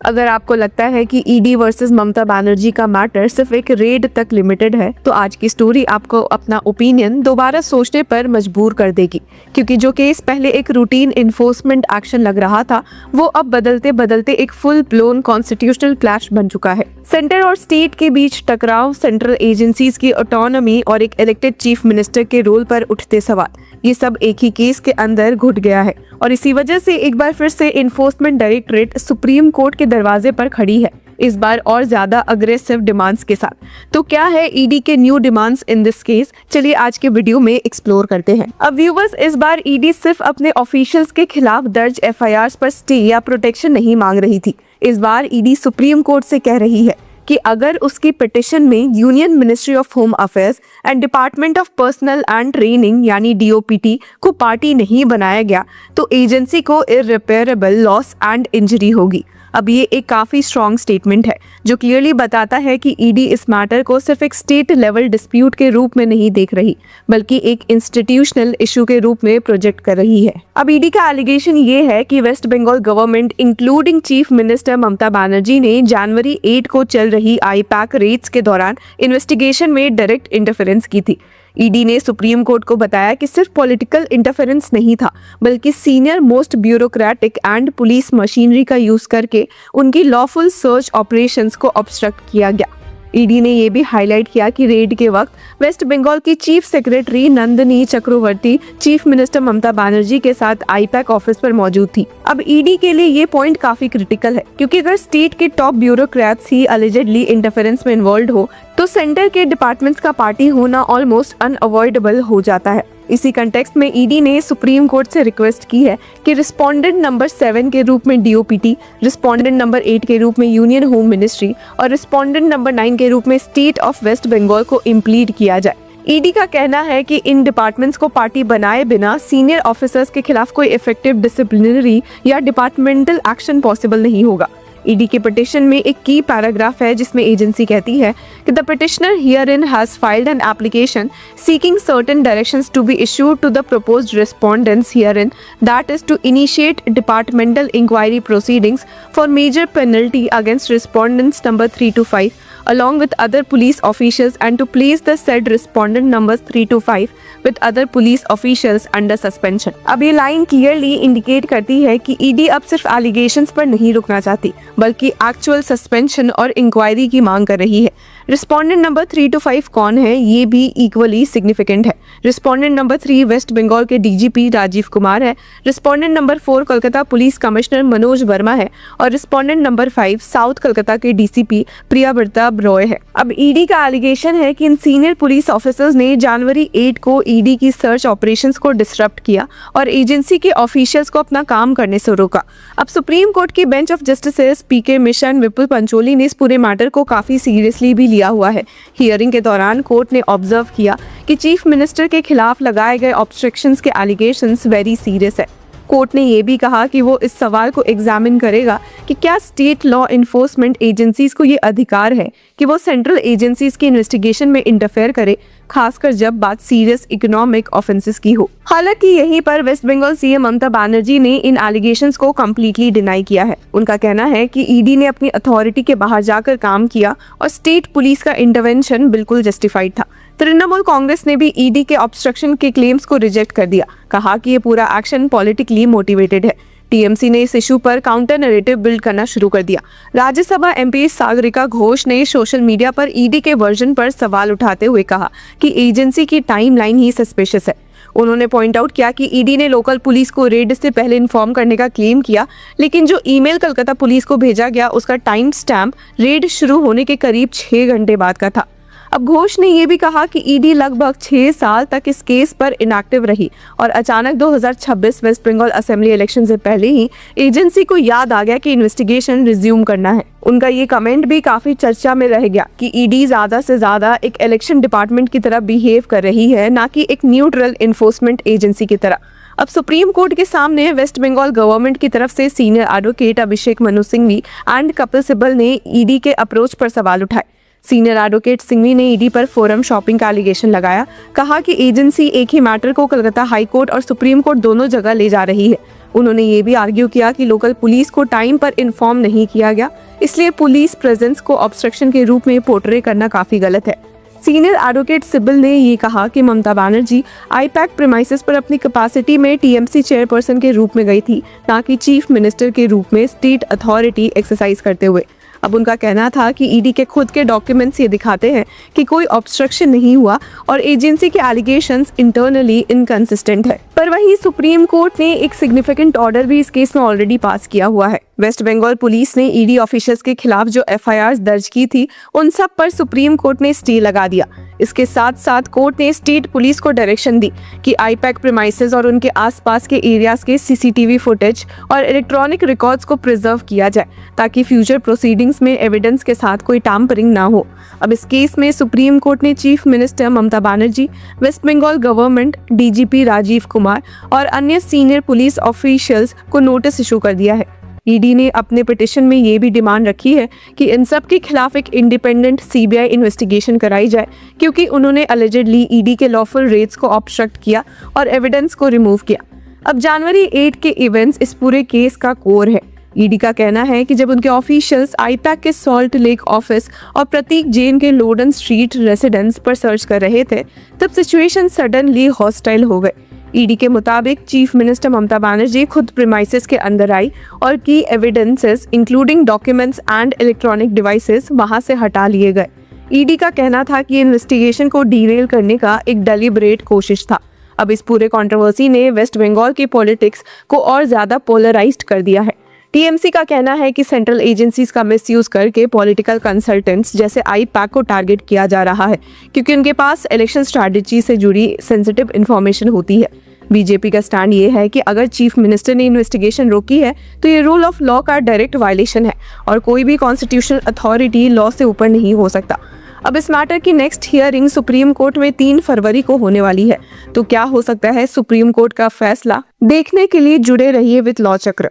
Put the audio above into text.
अगर आपको लगता है कि ईडी वर्सेस ममता बनर्जी का मैटर सिर्फ एक रेड तक लिमिटेड है, तो आज की स्टोरी आपको अपना ओपिनियन दोबारा सोचने पर मजबूर कर देगी, क्योंकि जो केस पहले एक रूटीन इन्फोर्समेंट एक्शन लग रहा था, वो अब बदलते बदलते एक फुल ब्लोन कॉन्स्टिट्यूशनल क्लैश बन चुका है। सेंटर और स्टेट के बीच टकराव, सेंट्रल एजेंसीज की ऑटोनॉमी और एक इलेक्टेड चीफ मिनिस्टर के रोल पर उठते सवाल, ये सब एक ही केस के अंदर घुट गया है और इसी वजह से एक बार फिर से इन्फोर्समेंट डायरेक्टरेट सुप्रीम कोर्ट के दरवाजे पर खड़ी है, इस बार और ज्यादा अग्रेसिव डिमांड्स के साथ। तो क्या है ईडी के new demands in this case, चलिए आज के वीडियो में एक्सप्लोर करते हैं। अब व्यूवर्स, इस बार ईडी सिर्फ अपने ऑफिशियल्स के खिलाफ दर्ज एफआईआर्स पर स्टे या प्रोटेक्शन नहीं मांग रही थी। इस बार ईडी सुप्रीम कोर्ट से कह रही है कि अगर उसकी पिटिशन में union ministry of home affairs and department of personal and training यानी डीओपीटी को पार्टी नहीं बनाया गया, तो एजेंसी को इररिपेयरेबल लॉस एंड इंजरी होगी। अब ये एक काफी स्ट्रॉन्ग स्टेटमेंट है जो क्लियरली बताता है कि ईडी इस मैटर को सिर्फ एक स्टेट लेवल डिस्प्यूट के रूप में नहीं देख रही, बल्कि एक इंस्टीट्यूशनल इशू के रूप में प्रोजेक्ट कर रही है। अब ईडी का एलिगेशन ये है कि West Bengal government including chief minister Mamata Banerjee ने जनवरी 8 को चल रही आईपैक रेड्स के दौरान इन्वेस्टिगेशन में डायरेक्ट इंटरफेरेंस की थी। ईडी ने सुप्रीम कोर्ट को बताया कि सिर्फ पॉलिटिकल इंटरफेरेंस नहीं था, बल्कि senior most bureaucratic and police machinery का यूज करके उनकी लॉफुल सर्च ऑपरेशंस को ऑब्स्ट्रक्ट किया गया। ईडी ने यह भी हाईलाइट किया कि रेड के वक्त वेस्ट बंगाल की चीफ सेक्रेटरी नंदिनी चक्रवर्ती चीफ मिनिस्टर ममता बनर्जी के साथ आईपैक ऑफिस पर मौजूद थी। अब ईडी के लिए ये पॉइंट काफी क्रिटिकल है, क्योंकि अगर स्टेट के टॉप ब्यूरोक्रेट्स ही अलिजेडली इंटरफेरेंस में इन्वॉल्व हो, तो सेंटर के डिपार्टमेंट्स का पार्टी होना ऑलमोस्ट अनअवॉइडेबल हो जाता है। इसी कंटेक्स्ट में ईडी ने सुप्रीम कोर्ट से रिक्वेस्ट की है कि रिस्पोंडेंट नंबर 7 के रूप में डीओपीटी, रिस्पोंडेंट नंबर 8 के रूप में यूनियन होम मिनिस्ट्री और रिस्पोंडेंट नंबर 9 के रूप में स्टेट ऑफ वेस्ट बंगाल को इम्प्लीड किया जाए। ईडी का कहना है कि इन डिपार्टमेंट्स को पार्टी बनाए बिना सीनियर ऑफिसर्स के खिलाफ कोई इफेक्टिव डिसिप्लिनरी या डिपार्टमेंटल एक्शन पॉसिबल नहीं होगा। ईडी के पिटिशन में एक की पैराग्राफ है जिसमें एजेंसी कहती है कि the petitioner herein has filed an application seeking certain directions to be issued to the proposed respondents herein, that is to initiate departmental inquiry proceedings for major penalty against respondents number 3 to 5 along with other police officials and to place the said respondent numbers 3 to 5 with other police officials under suspension। अब ये line clearly indicate करती है कि ED अब सिर्फ allegations पर नहीं रुकना चाहती, बल्कि एक्चुअल सस्पेंशन और इंक्वायरी की मांग कर रही है। रिस्पोंडेंट नंबर 3 to 5 कौन है, ये भी इक्वली सिग्निफिकेंट है। रिस्पोंडेंट नंबर 3 वेस्ट बंगाल के डीजीपी राजीव कुमार है, respondent number 4 Kolkata police commissioner Manoj Verma है और रिस्पोंडेंट नंबर 5 साउथ कोलकाता के डीसीपी प्रियाव्रता रॉय है। अब ईडी का एलिगेशन है कि इन सीनियर पुलिस ऑफिसर्स ने जनवरी 8 को ईडी की सर्च ऑपरेशंस को डिसरप्ट किया और एजेंसी के ऑफिशियल्स को अपना काम करने से रोका। अब सुप्रीम कोर्ट की bench of justices PK Mishra and Vipul Pancholi ने इस पूरे मैटर को काफी सीरियसली भी लिया हुआ है। हियरिंग के दौरान कोर्ट ने ऑब्जर्व किया कि चीफ मिनिस्टर के खिलाफ लगाए गए ऑब्स्ट्रक्शंस के एलिगेशंस वेरी सीरियस है। कोर्ट ने यह भी कहा कि वो इस सवाल को एग्जामिन करेगा कि क्या स्टेट लॉ इन्फोर्समेंट एजेंसीज को ये अधिकार है कि वो सेंट्रल एजेंसीज की इन्वेस्टिगेशन में इंटरफेयर करे, खासकर जब बात सीरियस इकोनॉमिक ऑफेंसेस की हो। हालांकि यहीं पर वेस्ट बंगाल सीएम ममता बनर्जी ने इन एलिगेशंस को कम्प्लीटली डिनाई किया है। उनका कहना है कि ईडी ने अपनी अथॉरिटी के बाहर जाकर काम किया और स्टेट पुलिस का इंटरवेंशन बिल्कुल जस्टिफाइड था। तृणमूल कांग्रेस ने भी ईडी के ऑब्स्ट्रक्शन के क्लेम्स को रिजेक्ट कर दिया, कहा कि ये पूरा एक्शन पॉलिटिकली मोटिवेटेड है। टीएमसी ने इस इशू पर काउंटर नैरेटिव बिल्ड करना शुरू कर दिया। राज्यसभा एमपी सागरिका घोष ने सोशल मीडिया पर ईडी के वर्जन पर सवाल उठाते हुए कहा कि एजेंसी की टाइमलाइन ही सस्पिशियस है। उन्होंने पॉइंट आउट किया कि ईडी ने लोकल पुलिस को रेड से पहले इन्फॉर्म करने का क्लेम किया, लेकिन जो ईमेल कलकत्ता पुलिस को भेजा गया उसका टाइम स्टैम्प रेड शुरू होने के करीब 6 घंटे बाद का था। अब घोष ने यह भी कहा कि ईडी लगभग 6 साल तक इस केस पर इनएक्टिव रही और अचानक 2026 वेस्ट बंगाल असेंबली इलेक्शन से पहले ही एजेंसी को याद आ गया कि इन्वेस्टिगेशन रिज्यूम करना है। उनका ये कमेंट भी काफी चर्चा में रह गया कि ईडी ज्यादा से ज्यादा एक इलेक्शन डिपार्टमेंट की तरह बिहेव कर रही है, ना कि एक न्यूट्रल इन्फोर्समेंट एजेंसी की तरह। अब सुप्रीम कोर्ट के सामने वेस्ट बंगाल गवर्नमेंट की तरफ से senior advocate Abhishek Manu Singhvi and Kapil Sibal ने ईडी के अप्रोच पर सवाल उठाए। सीनियर एडवोकेट सिंघवी ने ईडी पर फोरम शॉपिंग का एलिगेशन लगाया, कहा कि एजेंसी एक ही मैटर को कलकत्ता हाई कोर्ट और सुप्रीम कोर्ट दोनों जगह ले जा रही है। उन्होंने ये भी आर्ग्यू किया कि लोकल पुलिस को टाइम पर इन्फॉर्म नहीं किया गया, इसलिए पुलिस प्रेजेंस को ऑब्स्ट्रक्शन के रूप में पोर्ट्रे करना काफी गलत है। सीनियर एडवोकेट सिब्बल ने ये कहा कि ममता बनर्जी आईपैक प्रीमाइसेस पर अपनी कैपेसिटी में टीएमसी चेयरपर्सन के रूप में गई थी, ना कि चीफ मिनिस्टर के रूप में स्टेट अथॉरिटी एक्सरसाइज करते हुए। अब उनका कहना था कि ईडी के खुद के डॉक्यूमेंट्स ये दिखाते हैं कि कोई ऑब्स्ट्रक्शन नहीं हुआ और एजेंसी के एलिगेशंस इंटरनली इनकंसिस्टेंट है। पर वहीं सुप्रीम कोर्ट ने एक सिग्निफिकेंट ऑर्डर भी इस केस में ऑलरेडी पास किया हुआ है। वेस्ट बंगाल पुलिस ने ईडी ऑफिसर्स के खिलाफ जो एफआईआर दर्ज की थी, उन सब पर सुप्रीम कोर्ट ने स्टे लगा दिया। इसके साथ साथ कोर्ट ने स्टेट पुलिस को डायरेक्शन दी कि आईपैक प्रीमाइसेस और उनके आसपास के एरियाज के सीसीटीवी फुटेज और इलेक्ट्रॉनिक रिकॉर्ड्स को प्रिजर्व किया जाए, ताकि फ्यूचर प्रोसीडिंग्स में एविडेंस के साथ कोई टैम्परिंग ना हो। अब इस केस में सुप्रीम कोर्ट ने chief minister Mamata Banerjee, West Bengal government, DGP Rajiv Kumar और अन्य सीनियर पुलिस ऑफिशियल्स को नोटिस इशू कर दिया है। ईडी ने अपने पिटिशन में ये भी डिमांड रखी है कि इन सब के खिलाफ एक इंडिपेंडेंट सीबीआई इन्वेस्टिगेशन कराई जाए, क्योंकि उन्होंने अलिजेडली ईडी के लॉफुल रेड्स को ऑब्स्ट्रक्ट किया और एविडेंस को रिमूव किया। अब जनवरी 8 के इवेंट्स इस पूरे केस का कोर है। ईडी का कहना है कि जब उनके ऑफिशियल्स आईपैक के सॉल्ट लेक ऑफिस और प्रतीक जैन के लोडन स्ट्रीट रेसिडेंस पर सर्च कर रहे थे, तब सिचुएशन सडनली हॉस्टाइल हो गए। ईडी के मुताबिक चीफ मिनिस्टर ममता बनर्जी खुद प्रीमाइसेस के अंदर आई और की evidences including documents and electronic devices वहां से हटा लिए गए। ईडी का कहना था कि इन्वेस्टिगेशन को डीरेल करने का एक डेलिब्रेट कोशिश था। अब इस पूरे कंट्रोवर्सी ने वेस्ट बंगाल की पॉलिटिक्स को और ज्यादा पोलराइज्ड कर दिया है। टीएमसी का कहना है कि सेंट्रल एजेंसीज का मिसयूज करके पॉलिटिकल कंसल्टेंट्स जैसे आईपैक को टारगेट किया जा रहा है, क्योंकि उनके पास इलेक्शन स्ट्रैटेजी से जुड़ी सेंसिटिव इंफॉर्मेशन होती है। बीजेपी का स्टैंड ये है कि अगर चीफ मिनिस्टर ने इन्वेस्टिगेशन रोकी है तो ये रूल ऑफ लॉ का डायरेक्ट वायलेशन है और कोई भी कॉन्स्टिट्यूशनल अथॉरिटी लॉ से ऊपर नहीं हो सकता। अब इस मैटर की नेक्स्ट हियरिंग सुप्रीम कोर्ट में 3 फरवरी को होने वाली है, तो क्या हो सकता है सुप्रीम कोर्ट का फैसला, देखने के लिए जुड़े रहिए विद लॉ चक्र।